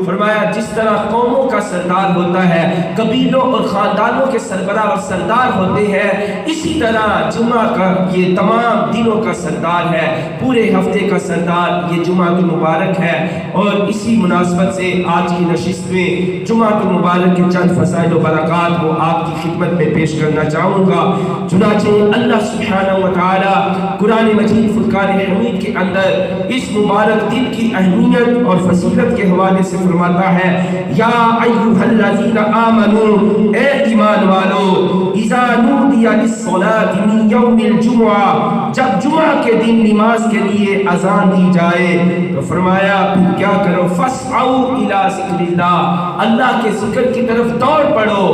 فرمایا جس طرح قوموں کا سردار ہوتا ہے، قبیلوں اور خاندانوں کے سربراہ اور سردار ہوتے ہیں، اسی طرح جمعہ کا یہ تمام دنوں کا سردار ہے، پورے ہفتے کا سردار یہ جمعہ المبارک ہے۔ اور اسی مناسبت سے آج کی نشست میں جمعہ المبارک کے چند فضائل و برکات کو آپ کی خدمت میں پیش کرنا چاہوں گا۔ چنانچہ اللہ سبحانہ و تعالی قرآن مجید فرقان حمید کے اندر اس مبارک دن کی اہمیت اور فضیلت کے حوالے سے فرماتا ہے، یا ایھا الذین آمنوا، اے ایمان والو، اذا نودی للصلاۃ من یوم الجمعہ، جب جمعہ کے دن نماز کے لیے اذان دی جائے تو فرمایا پھر کیا کرو، فاسعوا الی ذکر اللہ، اللہ کے ذکر کی طرف دوڑ پڑو،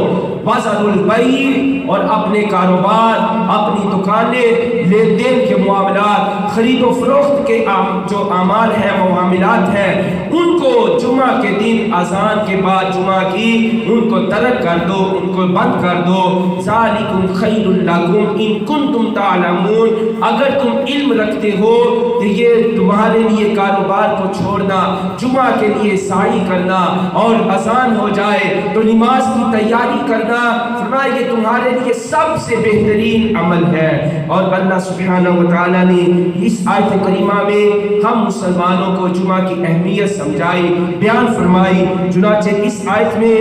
وذروا البیع، اور اپنے کاروبار، اپنی دکانیں، لین دین کے معاملات، خرید و فروخت کے جو اعمال ہیں، معاملات ہیں، ان کو جمعہ کے دن اذان کے بعد جمعہ کی ان کو ترک کر دو، ان کو بند کر دو۔ ذالکم خیر لکم ان کنتم تعلمون، اگر تم علم رکھتے ہو تو یہ تمہارے لیے کاروبار کو چھوڑنا، جمعہ کے لیے سعی کرنا اور اذان ہو جائے تو نماز کی تیاری کرنا، فرمایا یہ تمہارے لیے سب سے بہترین عمل ہے۔ اور اللہ سبحانہ و تعالیٰ نے اس آیت کریمہ میں ہم مسلمانوں کو جمعہ کی اہمیت سمجھائی، بیان فرمائی۔ چنانچہ اس آیت میں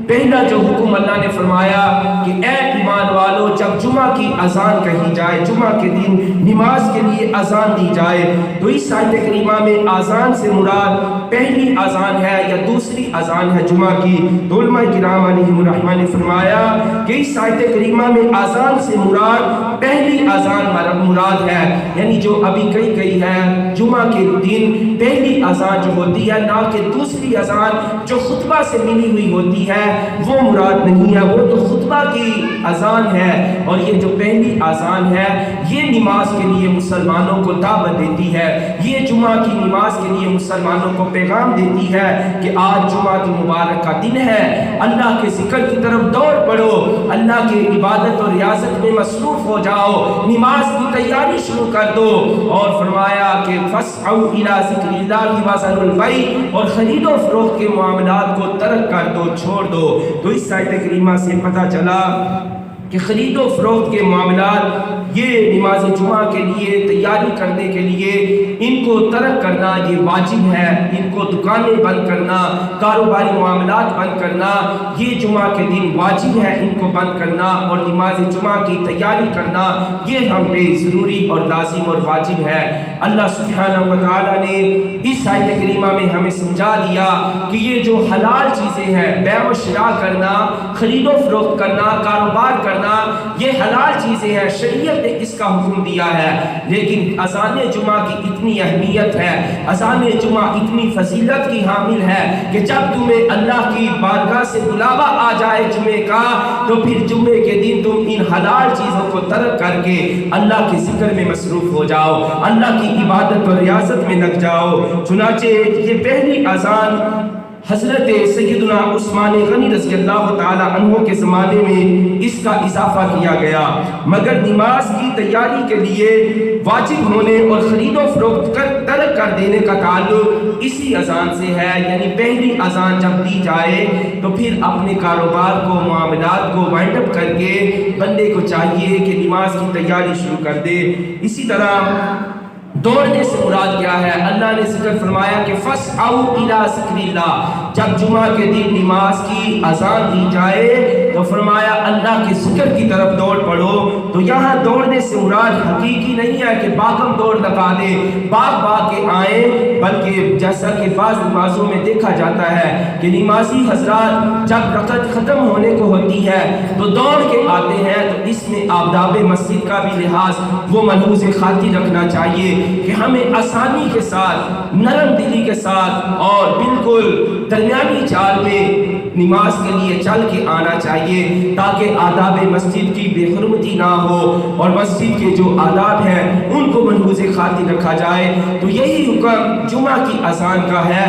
پہلا جو حکم اللہ نے فرمایا کہ اے ایمان والو، جب جمعہ کی اذان کہی جائے، جمعہ کے دن نماز کے لیے اذان دی جائے، تو اس آیت کریمہ میں اذان سے مراد پہلی اذان ہے یا دوسری اذان ہے جمعہ کی؟ تو علماء کرام علیہم الرحمہ نے فرمایا کہ اس آیت کریمہ میں اذان سے مراد پہلی اذان مراد ہے، یعنی جو ابھی کہی ہے جمعہ کے دن پہلی اذان جو ہوتی ہے، نہ کہ دوسری اذان جو خطبہ سے ملی ہوئی ہوتی ہے وہ مراد نہیں ہے، وہ تو خطبہ کی اذان ہے۔ اور یہ جو پہلی اذان ہے یہ نماز کے لیے مسلمانوں کو دعوت دیتی ہے، یہ جمعہ کی نماز کے لیے مسلمانوں کو پیغام دیتی ہے کہ آج جمعہ مبارک کا دن ہے، اللہ کے ذکر کی طرف دوڑ پڑو، اللہ کی عبادت اور ریاضت میں مصروف ہو جاؤ، نماز کی تیاری شروع کر دو۔ اور فرمایا کہ فاسعوا الی ذکر اللہ وذروا البیع، اور خرید و فروخت کے معاملات کو ترک کر دو، چھوڑ دو۔ تو اس آیت کریمہ سے پتہ چلا کہ خرید و فروخت کے معاملات یہ نماز جمعہ کے لیے تیاری کرنے کے لیے ان کو ترک کرنا یہ واجب ہے، ان کو دکانیں بند کرنا، کاروباری معاملات بند کرنا یہ جمعہ کے دن واجب ہے، ان کو بند کرنا اور نماز جمعہ کی تیاری کرنا یہ ہم پہ ضروری اور لازم اور واجب ہے۔ اللہ سبحانہ و تعالیٰ نے اس آیت کریمہ میں ہمیں سمجھا دیا کہ یہ جو حلال چیزیں ہیں، بیع و شراء کرنا، خرید و فروخت کرنا، کاروبار کرنا، یہ حلال چیزیں ہیں، شریعت نے اس کا حکم دیا ہے۔ لیکن اذان جمعہ کی اتنی اہمیت ہے، اذان جمعہ اتنی فضیلت کی حامل ہے کہ جب تمہیں اللہ کی بارگاہ سے بلاوا آ جائے جمعے کا تو پھر جمعے کے دن تم ان حلال چیزوں کو ترک کر کے اللہ کے ذکر میں مصروف ہو جاؤ، اللہ کی عبادت اور ریاضت میں لگ جاؤ۔ چنانچہ یہ پہلی اذان حضرت سیدنا عثمان غنی رضی اللہ تعالی عنہ کے زمانے میں اس کا اضافہ کیا گیا، مگر نماز کی تیاری کے لیے واجب ہونے اور خرید و فروخت ترک کر دینے کا تعلق اسی اذان سے ہے، یعنی پہلی اذان جب دی جائے تو پھر اپنے کاروبار کو، معاملات کو وائنڈ اپ کر کے بندے کو چاہیے کہ نماز کی تیاری شروع کر دے۔ اسی طرح دوڑنے سے مراد کیا ہے؟ اللہ نے ذکر فرمایا کہ فاسعوا الی ذکر اللہ، جب جمعہ کے دن نماز کی اذان دی جائے تو فرمایا اللہ کے ذکر کی طرف دوڑ پڑو۔ تو یہاں دوڑنے سے مراد حقیقی نہیں ہے کہ باغم دوڑ لگا دے، باغ کے آئیں، بلکہ جیسا کہ بعض نمازوں میں دیکھا جاتا ہے کہ نمازی حضرات جب رکعت ختم ہونے کو ہوتی ہے تو دوڑ کے آتے ہیں، تو اس میں آداب مسجد کا بھی لحاظ وہ ملحوظ خاطر رکھنا چاہیے کہ ہمیں آسانی کے ساتھ، نرم دلی کے ساتھ اور بالکل درمیانی چال میں نماز کے لیے چل کے آنا چاہیے تاکہ آداب مسجد کی بے حرمتی نہ ہو اور مسجد کے جو آداب ہیں ان کو منحوظ خاطر رکھا جائے۔ تو یہی حکم جمعہ کی اذان کا ہے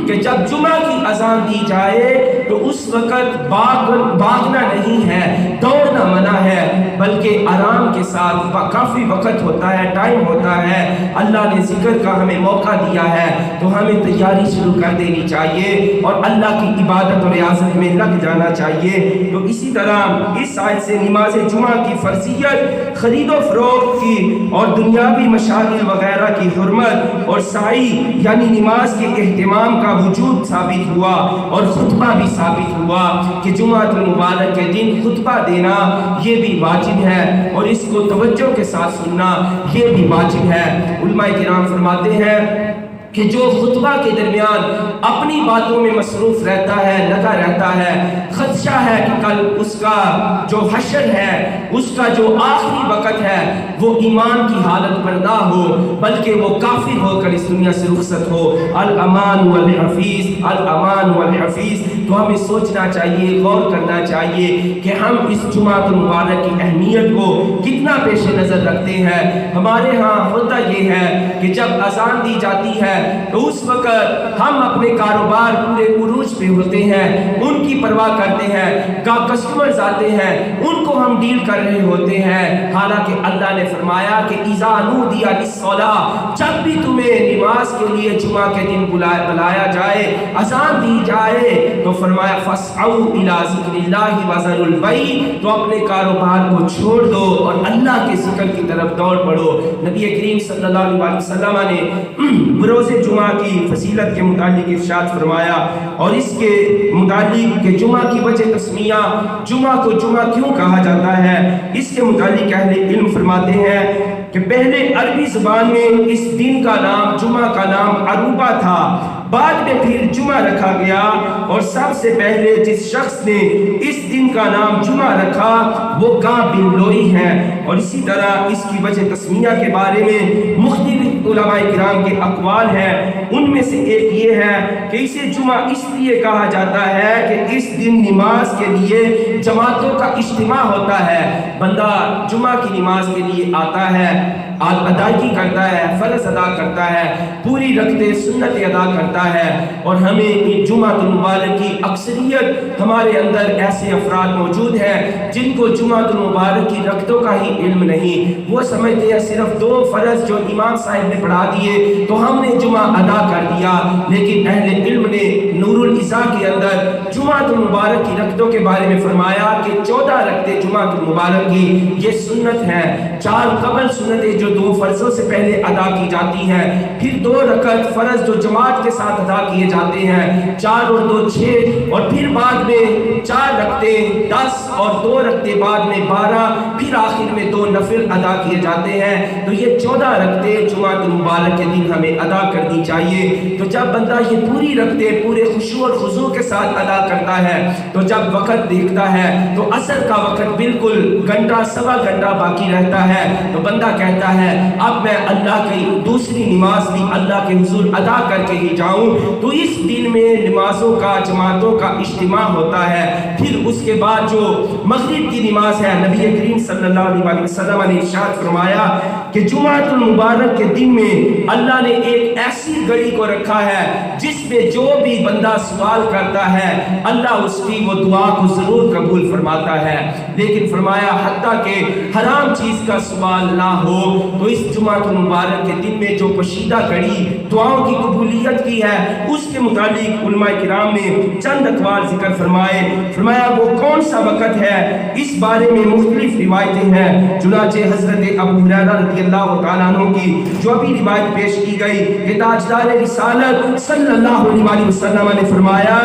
کہ جب جمعہ کی اذان دی جائے تو اس وقت بھاگنا نہیں ہے، دوڑنا منع ہے، بلکہ آرام کے ساتھ کافی وقت ہوتا ہے، ٹائم ہوتا ہے، اللہ نے ذکر کا ہمیں موقع دیا ہے تو ہمیں تیاری شروع کر دینی چاہیے اور اللہ کی عبادت اور ریاضت میں لگ جانا چاہیے۔ تو اسی طرح اس آیت سے نماز جمعہ کی فرضیت، خرید و فروخت کی اور دنیاوی مشاغل وغیرہ کی حرمت اور سعی یعنی نماز کے اہتمام کا وجود ثابت ہوا اور خطبہ بھی ثابت ہوا کہ جمعہ المبارک کے دن خطبہ دینا یہ بھی واجب ہے اور اس کو توجہ کے ساتھ سننا یہ بھی واجب ہے۔ علماء کرام فرماتے ہیں کہ جو خطبہ کے درمیان اپنی باتوں میں مصروف رہتا ہے، لگا رہتا ہے، خدشہ ہے کہ کل اس کا جو حشر ہے، اس کا جو آخری وقت ہے وہ ایمان کی حالت پر نہ ہو بلکہ وہ کافر ہو کر اس دنیا سے رخصت ہو۔ الامان والحفیظ، الامان والحفیظ۔ تو ہمیں سوچنا چاہیے، غور کرنا چاہیے کہ ہم اس جمعہ المبارک کی اہمیت کو کتنا پیش نظر رکھتے ہیں۔ ہمارے ہاں ہوتا یہ ہے کہ جب اذان دی جاتی ہے تو اس وقت ہم اپنے کاروبار پورے عروج پہ ہوتے ہیں، ان کی پرواہ کرتے ہیں، کسٹمرز آتے ہیں، ان کو ہم ڈیل کر رہے ہوتے ہیں، حالانکہ اللہ نے فرمایا کہ اذا نودی للصلاۃ، جب بھی تمہیں نماز کے لیے جمعہ کے دن بلایا جائے، اذان دی جائے تو فرمایا فاسعوا الی ذکر اللہ وذروا البیع، تو اپنے کاروبار کو چھوڑ دو اور اللہ کے ذکر کی طرف دوڑ پڑو۔ نبی کریم صلی اللہ علیہ وسلم نے بروز جمعہ کی فضیلت کے متعلق ارشاد فرمایا اور اس کے متعلق کہ جمعہ کی وجہ تسمیہ، جمعہ کو جمعہ کیوں کہا جاتا ہے، اس کے متعلق اہل علم فرماتے ہیں کہ پہلے عربی زبان میں اس دن کا نام، جمعہ کا نام عروبہ تھا، بعد میں پھر جمعہ رکھا گیا اور سب سے پہلے جس شخص نے اس دن کا نام جمعہ رکھا وہ کعب بن لوئی ہے۔ اور اسی طرح اس کی وجہ تسمیہ کے بارے میں مختلف علماء کرام کے اقوال ہیں، ان میں سے ایک یہ ہے کہ اسے جمعہ اس لیے کہا جاتا ہے کہ اس دن نماز کے لیے جماعتوں کا اجتماع ہوتا ہے، بندہ جمعہ کی نماز کے لیے آتا ہے، ادائیگی کرتا ہے، فرض ادا کرتا ہے، پوری رکعتیں سنت ادا کرتا ہے۔ اور ہمیں جمعہ المبارک کی اکثریت ہمارے اندر ایسے افراد موجود ہیں جن کو جمعہ المبارک کی رکعتوں کا ہی علم نہیں، وہ سمجھتے ہیں صرف 2 فرض جو امام صاحب نے پڑھا دیے تو ہم نے جمعہ ادا کر دیا، لیکن اہل علم نے نور العزا کے اندر جمعہ المبارک کی رکعتوں کے بارے میں فرمایا کہ 14 رکعتیں جمعہ المبارک کی یہ سنت ہے، 4 قبل سنتیں جو 2 فرضوں سے پہلے ادا کی جاتی ہیں، پھر 2 رکعت فرض جو جماعت کے ساتھ ادا کیے جاتے ہیں، 4 اور 2 6، اور پھر بعد میں 4 رکعتیں 10 اور 2 رکعتیں بعد میں 12، پھر آخر میں 2 نفل ادا کیے جاتے ہیں۔ تو یہ 14 رکعتیں جمعہ المبارک کے دن ہمیں ادا کرنی چاہیے۔ تو جب بندہ یہ پوری رکعتیں پورے خشوع اور خضوع کے ساتھ ادا کرتا ہے تو جب وقت دیکھتا ہے تو عصر کا وقت بالکل گھنٹہ سوا گھنٹہ باقی رہتا ہے، تو بندہ کہتا ہے اب میں اللہ کی دوسری نماز بھی اللہ کے حضور ادا کر کے ہی جاؤں۔ تو اس دن میں نمازوں کا، جماعتوں کا اجتماع ہوتا ہے۔ پھر اس کے بعد جو مغرب کی نماز ہے، نبی کریم صلی اللہ علیہ وسلم نے ارشاد فرمایا کہ جمعہ المبارک کے دن میں اللہ نے ایک ایسی گھڑی کو رکھا ہے جس میں جو بھی بندہ سوال کرتا ہے اللہ اس کی وہ دعا کو ضرور قبول فرماتا ہے، لیکن فرمایا حتیٰ کہ حرام چیز کا سوال نہ ہو۔ تو اس جمعہ المبارک کے دن میں جو پوشیدہ گھڑی دعاؤں کی قبولیت کی ہے اس کے متعلق علماء کرام نے چند اقوال ذکر فرمایا وہ کون سا وقت ہے، اس بارے میں مختلف روایتیں ہیں۔ چنانچہ حضرت ابو ہریرہ رضی اللہ تعالیٰ عنہ کی جو ابھی روایت پیش کی گئی کہ تاجدار رسالت صلی اللہ علیہ وسلم نے فرمایا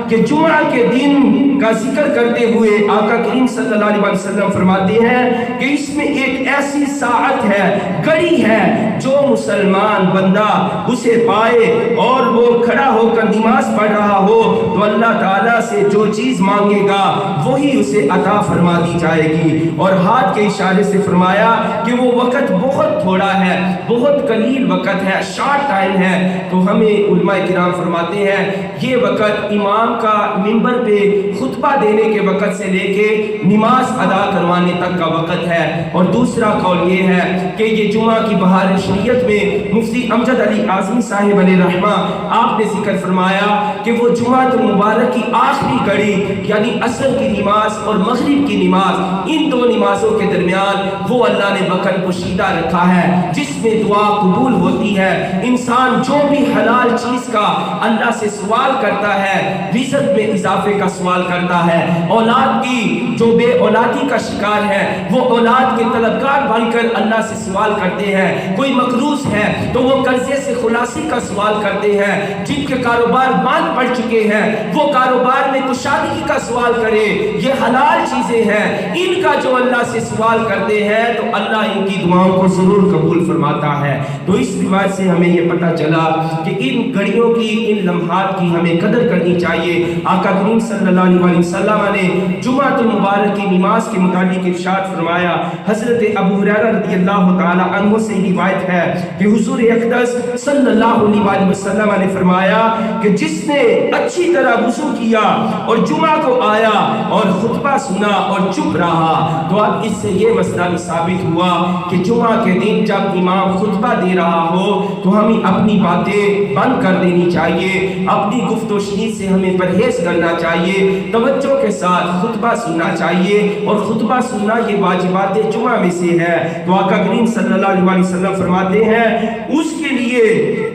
کہ جمعہ کے دن کا ذکر کرتے ہوئے آقا کریم صلی اللہ علیہ وسلم فرماتے ہیں کہ اس میں ایک ایسی ساعت ہے، گھڑی ہے، جو مسلمان بندہ اسے پائے اور وہ کھڑا ہو کر نماز پڑھ رہا ہو تو اللہ تعالیٰ سے جو چیز مانگے گا وہی اسے عطا فرما دی جائے گی. اور ہاتھ کے اشارے سے فرمایا کہ وہ وقت بہت تھوڑا ہے, بہت قلیل وقت ہے, شارٹ ٹائم ہے. تو ہمیں علماء کرام فرماتے ہیں یہ وقت امام کا منبر پہ خطبہ دینے کے وقت سے لے کے نماز ادا کروانے تک کا وقت ہے. اور دوسرا قول یہ ہے کہ یہ جمعہ کی بہار شریعت میں مفتی امجد علی اعظمی صاحب علیہ رحمہ آپ نے ذکر فرمایا کہ وہ جمعہ المبارک کی آخری گھڑی یعنی عصر کی نماز اور مغرب کی نماز, ان دو نمازوں کے درمیان وہ اللہ نے وقت پوشیدہ رکھا ہے جس میں دعا قبول ہوتی ہے. انسان جو بھی حلال چیز کا اللہ سے سوال کرتا ہے, رزق میں اضافے کا سوال کرتا ہے, اولاد کی جو بے اولادی کا شکار ہے وہ اولاد کے طلبگار بن کر اللہ سے سوال کرتے ہیں, کوئی مقروض ہے تو وہ قرضے سے خلاصی کا سوال کرتے ہیں, جن کے کاروبار باندھ پڑ چکے ہیں وہ کاروبار میں کشادگی کا سوال کرے. یہ حلال چیزیں ہیں, ان کا جو اللہ سے سوال کرتے ہیں تو اللہ ان کی دعاؤں کو ضرور قبول فرماتا ہے. تو اس روایت سے ہمیں یہ پتہ چلا کہ ان گھڑیوں کی, ان لمحات کی ہمیں قدر کرنی چاہیے. آقا کریم صلی اللہ علیہ وسلم نے جمعہ المبارک کی نماز کے متعلق ارشاد فرمایا. حضرت ابو ہریرہ رضی اللہ تعالی عنہ سے روایت ہے کہ حضور اقدس صلی اللہ علیہ وسلم نے فرمایا کہ جس نے اچھی طرح وضو کیا اور جمعہ کو آیا اور خطبہ سنا اور چپ رہا, تو اب اس سے یہ مسئلہ بھی ثابت ہوا کہ جمعہ کے دن جب امام خطبہ دے رہا ہو تو ہمیں اپنی باتیں بند کر دینی چاہیے, اپنی گفت و شنید سے ہمیں پرہیز کرنا چاہیے, توجہ کے ساتھ خطبہ سننا چاہیے. اور خطبہ سننا یہ واجبات جمعہ میں سے ہے. تو آقا کریم صلی اللہ علیہ وسلم فرماتے ہیں اس کے لیے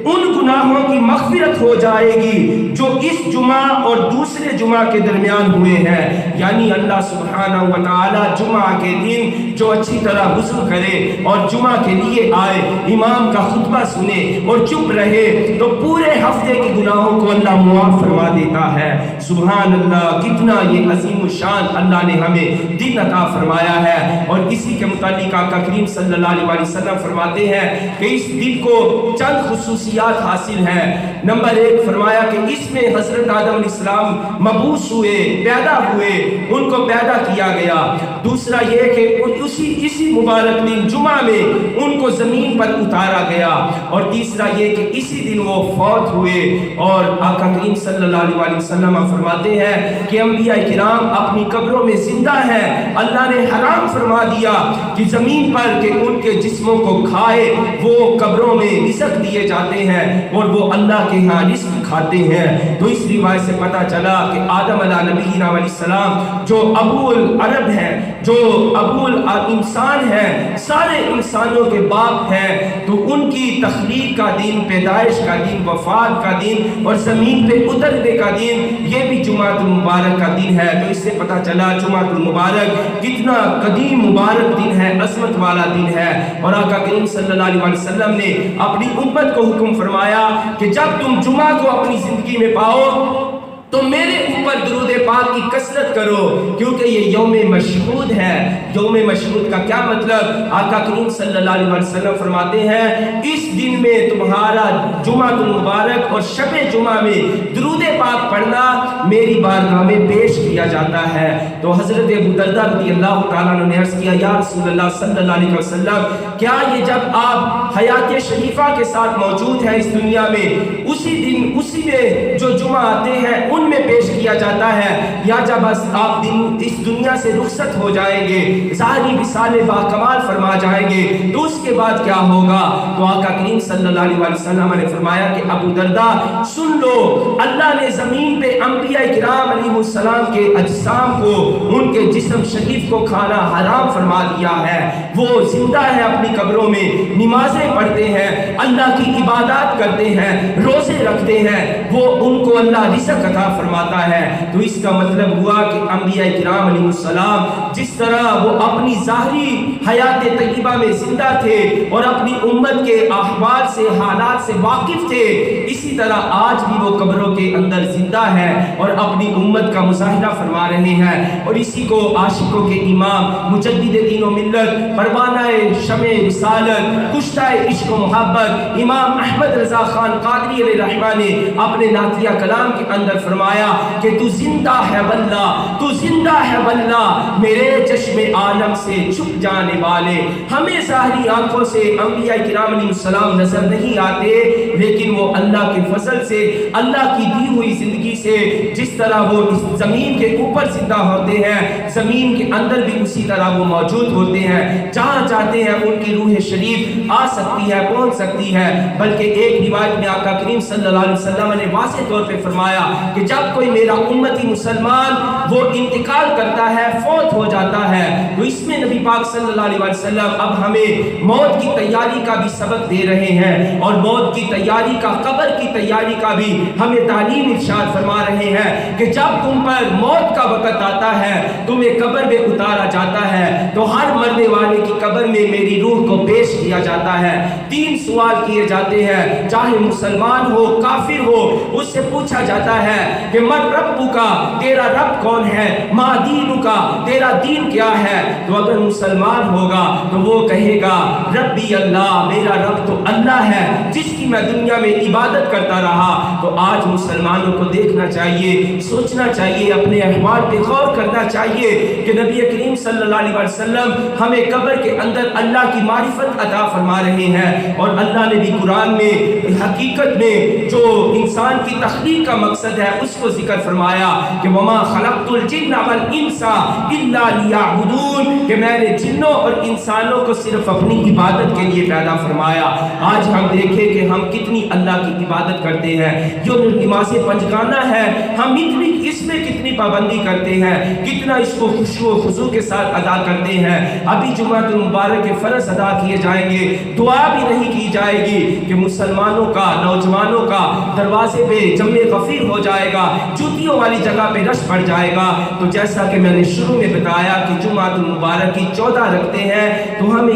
ان گناہوں کی مغفرت ہو جائے گی جو اس جمعہ اور دوسرے جمعہ کے درمیان ہوئے ہیں. یعنی اللہ سبحانہ و تعالی جمعہ کے دن جو اچھی طرح وضو کرے اور جمعہ کے لیے آئے, امام کا خطبہ سنے اور چپ رہے, تو پورے ہفتے کے گناہوں کو اللہ معاف فرما دیتا ہے. سبحان اللہ, کتنا یہ عظیم الشان اللہ نے ہمیں دن عطا فرمایا ہے. اور اسی کے متعلق آقا کریم صلی اللہ علیہ وسلم فرماتے ہیں کہ اس دن کو چند خصوصیات حاصل ہیں. نمبر ایک فرمایا کہ اس میں حضرت آدم علیہ السلام مبعوث ہوئے, پیدا ہوئے, ان کو پیدا کیا گیا. دوسرا یہ کہ اسی مبارک دن جمعہ میں ان کو زمین پر اتارا گیا. اور تیسرا یہ کہ اسی دن وہ فوت ہوئے. اور آقا کریم صلی اللہ علیہ وسلم فرماتے ہیں کہ انبیاء کرام اپنی قبروں میں زندہ ہیں, اللہ نے حرام فرما دیا کہ زمین پر کہ ان کے جسموں کو کھائے, وہ قبروں میں رزق دیے جاتے ہیں اور وہ اللہ کے ہاں رزق کھاتے ہیں. تو اس روایت سے پتہ چلا کہ آدم علیہ نبینا علیہ السلام جو ابو العرب ہیں, جو ابو الانسان ہیں, سارے انسانوں کے باپ ہیں, تو ان کی تخلیق کا دن, پیدائش کا دن, وفات کا دن اور زمین پہ اترنے کا دن یہ بھی جمعہ المبارک کا دن ہے. تو اس سے پتہ چلا جمعہ المبارک کتنا قدیم مبارک دن ہے, عظمت والا دن ہے. اور آقا کریم صلی اللہ علیہ وسلم نے اپنی امت کو حکم فرمایا کہ جب تم جمعہ کو اپنی زندگی میں پاؤ تو میرے اوپر درود پاک کی کثرت کرو, کیونکہ یہ یوم مشہود ہے. یوم مشہود کا کیا مطلب؟ آقا کریم صلی اللہ علیہ وسلم فرماتے ہیں اس دن میں تمہارا جمعہ المبارک اور شب جمعہ میں درود پاک پڑھنا میری بارگاہ میں پیش کیا جاتا ہے. تو حضرت ابو درداء رضی اللہ تعالیٰ عنہ نے عرض کیا, یا رسول اللہ صلی اللہ علیہ وسلم, کیا یہ جب آپ حیات شریفہ کے ساتھ موجود ہیں اس دنیا میں, اسی دن اسی میں جو جمعہ آتے ہیں ان میں پیش کیا جاتا ہے, یا جب آپ اس دنیا سے رخصت ہو جائیں گے, ظاہری وصال باکمال فرما جائیں گے, تو اس کے بعد کیا ہوگا؟ تو آقا کریم صلی اللہ علیہ وسلم نے فرمایا کہ ابو درداء سن لو, اللہ نے زمین پہ انبیاء کرام علیہ السلام کے اجسام کو, ان کے جسم شریف کو کھانا حرام فرما دیا ہے. وہ زندہ ہے اپنی قبروں میں, نمازیں پڑھتے ہیں, اللہ کی عبادات کرتے ہیں, روزے رکھتے ہیں, وہ ان کو اللہ رزق عطا فرماتا ہے. تو اس کا مطلب ہوا کہ انبیاء کرام علیہ السلام جس طرح وہ اپنی ظاہری حیات طیبہ میں زندہ تھے اور اپنی امت کے احوال سے, حالات سے واقف تھے, اسی طرح آج بھی وہ قبروں کے اندر زندہ ہے اور اور اپنی امت کا مظاہرہ فرما رہے ہیں، اور اسی کو عاشقوں کے امام مجدد دین و ملت پروانہ شمع رسالت کشتہ عشق و محبت امام احمد رضا خان قادری علیہ رحمہ نے اپنے نعتیہ کلام کے اندر فرمایا کہ تو زندہ ہے واللہ، تو زندہ ہے واللہ، میرے چشم عالم سے چھپ جانے والے۔ ہمیں ظاہری آنکھوں سے انبیاء کرام علیہ السلام نظر نہیں آتے، لیکن وہ اللہ کے فضل سے، اللہ کی دی ہوئی زندگی سے، جس طرح وہ اس زمین کے اوپر زندہ ہوتے ہیں، زمین کے اندر بھی اسی طرح وہ موجود ہوتے ہیں۔ جہاں چاہتے ہیں ان کی روح شریف آ سکتی ہے، پہنچ سکتی ہے۔ بلکہ ایک روایت میں آقا کریم صلی اللہ علیہ وسلم نے واضح طور پہ فرمایا کہ جب کوئی میرا امتی مسلمان وہ انتقال کرتا ہے، فوت ہو جاتا ہے، تو اس میں نبی پاک صلی اللہ علیہ وسلم اب ہمیں موت کی تیاری کا بھی سبق دے رہے ہیں، اور موت کی تیاری کا، قبر کی تیاری کا بھی ہمیں تعلیم ارشاد فرما رہے ہیں کہ جب تم پر موت کا وقت آتا ہے، تمہیں قبر میں اتارا جاتا ہے، تو ہر مرنے والے کی قبر میں میری روح کو پیش کیا جاتا ہے۔ 3 سوال کیے جاتے ہیں، چاہے مسلمان ہو کافر ہو، اس سے پوچھا جاتا ہے کہ من رب کا، تیرا رب کون ہے، ما دین کا، تیرا دین کیا ہے۔ تو اگر مسلمان ہوگا تو وہ کہے گا ربی اللہ، میرا رب تو اللہ ہے جس کی میں دنیا میں عبادت کرتا رہا۔ تو آج مسلمانوں کو دیکھنا چاہیے، سوچنا چاہیے، اپنے احوال پہ غور کرنا چاہیے کہ نبی کریم صلی اللہ علیہ وسلم ہمیں قبر کے اندر اللہ کی معرفت عطا فرما رہے ہیں، اور اللہ نے بھی قرآن میں حقیقت میں جو انسان کی تخلیق کا مقصد ہے اس کو ذکر فرمایا کہ وما خلقت الجن والانس الا لیعبدون، کہ میں نے جنوں اور انسانوں کو صرف اپنی عبادت کے لیے پیدا فرمایا۔ آج ہم دیکھیں کہ ہم کتنی اللہ کی عبادت کرتے ہیں، جو نماز پنجگانہ ہے ہم اتنی اس میں کتنی پابندی کرتے ہیں، کتنا اس کو خشوع و خضوع کے ساتھ ادا کرتے ہیں۔ ابھی جمعہ المبارک کے فرض ادا کیے جائیں گے، دعا بھی نہیں کی جائے گی کہ مسلمانوں کا، نوجوانوں کا دروازے پہ جمع غفیر ہو جائے گا، جوتیوں والی جگہ پہ رش پڑ جائے گا۔ تو جیسا کہ میں نے شروع میں بتایا کہ جمعہ المبارک کی 14 رکھتے ہیں، تو ہمیں